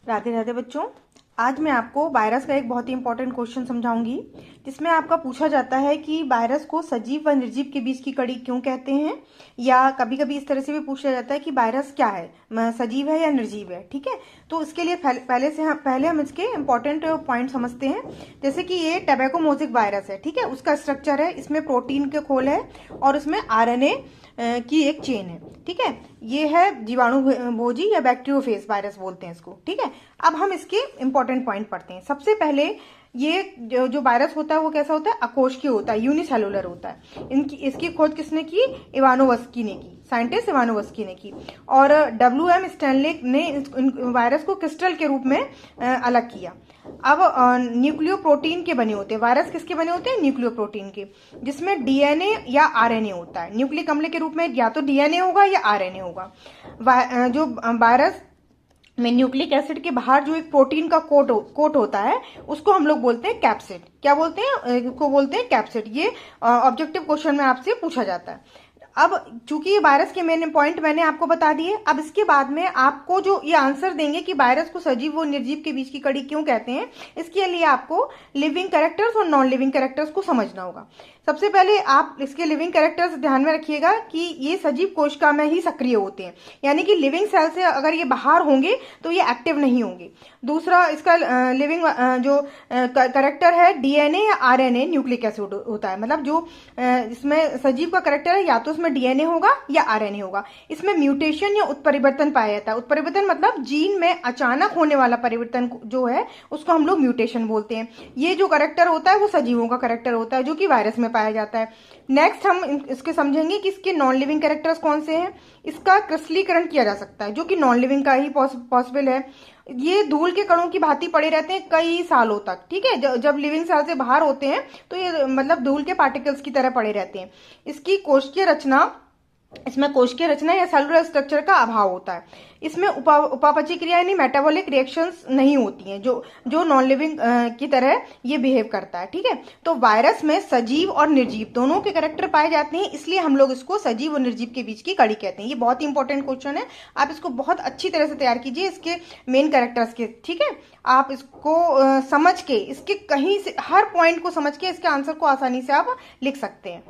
राधे राधे बच्चों। आज मैं आपको वायरस का एक बहुत ही इंपॉर्टेंट क्वेश्चन समझाऊंगी, जिसमें आपका पूछा जाता है कि वायरस को सजीव व निर्जीव के बीच की कड़ी क्यों कहते हैं, या कभी कभी इस तरह से भी पूछा जाता है कि वायरस क्या है, सजीव है या निर्जीव है। ठीक है, तो इसके लिए पहले हम इसके इंपॉर्टेंट पॉइंट समझते हैं। जैसे कि ये टैबेकोमोजिक वायरस है, ठीक है, उसका स्ट्रक्चर है, इसमें प्रोटीन के खोल है और इसमें आरएनए की एक चेन है। ठीक है, ये है जीवाणु भोजी या बैक्टीरियोफेज वायरस बोलते हैं इसको। ठीक है, अब हम इसके इंपॉर्टेंट पॉइंट पढ़ते हैं। सबसे पहले ये जो वायरस होता है वो कैसा होता है, अकोष्ठीय होता है, यूनिसेलुलर होता है। इसकी खोज किसने की, इवानोवस्की ने की, साइंटिस्ट इवानोवस्की ने की। और WM स्टैनले ने वायरस को क्रिस्टल के रूप में अलग किया। अब न्यूक्लियोप्रोटीन के बने होते हैं वायरस, किसके बने होते हैं, न्यूक्लियोप्रोटीन के, जिसमें डीएनए या आरएनए होता है। न्यूक्लिक अम्ल के रूप में या तो डीएनए होगा या आरएनए होगा। जो वायरस में न्यूक्लिक एसिड के बाहर जो एक प्रोटीन का कोट होता है, उसको हम लोग बोलते हैं कैप्सिड। क्या बोलते हैं, इसको बोलते हैं कैप्सिड। ये ऑब्जेक्टिव क्वेश्चन में आपसे पूछा जाता है। अब चूंकि ये वायरस के मेन पॉइंट मैंने आपको बता दिए, अब इसके बाद में आपको जो ये आंसर देंगे कि वायरस को सजीव और निर्जीव के बीच की कड़ी क्यों कहते हैं, इसके लिए आपको लिविंग कैरेक्टर्स और नॉन लिविंग कैरेक्टर्स को समझना होगा। सबसे पहले आप इसके लिविंग कैरेक्टर्स ध्यान में रखिएगा कि ये सजीव कोशिका में ही सक्रिय होते हैं, यानी कि लिविंग सेल से अगर ये बाहर होंगे तो ये एक्टिव नहीं होंगे। दूसरा, इसका लिविंग जो कैरेक्टर है, डीएनए या आरएनए न्यूक्लिक एसिड होता है। मतलब जो इसमें सजीव का कैरेक्टर है, या तो इसमें डीएनए होगा या आरएनए होगा। इसमें म्यूटेशन या उत्परिवर्तन पाया जाता है। उत्परिवर्तन मतलब जीन में अचानक होने वाला परिवर्तन जो है उसको हम लोग म्यूटेशन बोलते हैं। ये जो कैरेक्टर होता है वो सजीवों का कैरेक्टर होता है, जो कि वायरस में पाया जाता है। नेक्स्ट हम इसके समझेंगे कि इसके नॉन लिविंग कैरेक्टर्स कौन से हैं। इसका क्रिस्टलीकरण किया जा सकता है, जो कि नॉन लिविंग का ही पॉसिबल है। ये धूल के कणों की भांति पड़े रहते हैं कई सालों तक। ठीक है, जब लिविंग सेल से बाहर होते हैं तो ये मतलब धूल के पार्टिकल्स की तरह पड़े रहते हैं। इसकी कोशिकीय रचना इसमें कोशिकीय रचना या सेलुलर स्ट्रक्चर का अभाव होता है। इसमें उपापचय क्रिया यानी मेटाबॉलिक रिएक्शंस नहीं होती हैं, जो नॉन लिविंग की तरह ये बिहेव करता है। ठीक है, तो वायरस में सजीव और निर्जीव दोनों के कैरेक्टर पाए जाते हैं, इसलिए हम लोग इसको सजीव और निर्जीव के बीच की कड़ी कहते हैं। ये बहुत ही इंपॉर्टेंट क्वेश्चन है, आप इसको बहुत अच्छी तरह से तैयार कीजिए इसके मेन कैरेक्टर्स के। ठीक है, आप इसको समझ के, इसके कहीं से हर पॉइंट को समझ के इसके आंसर को आसानी से आप लिख सकते हैं।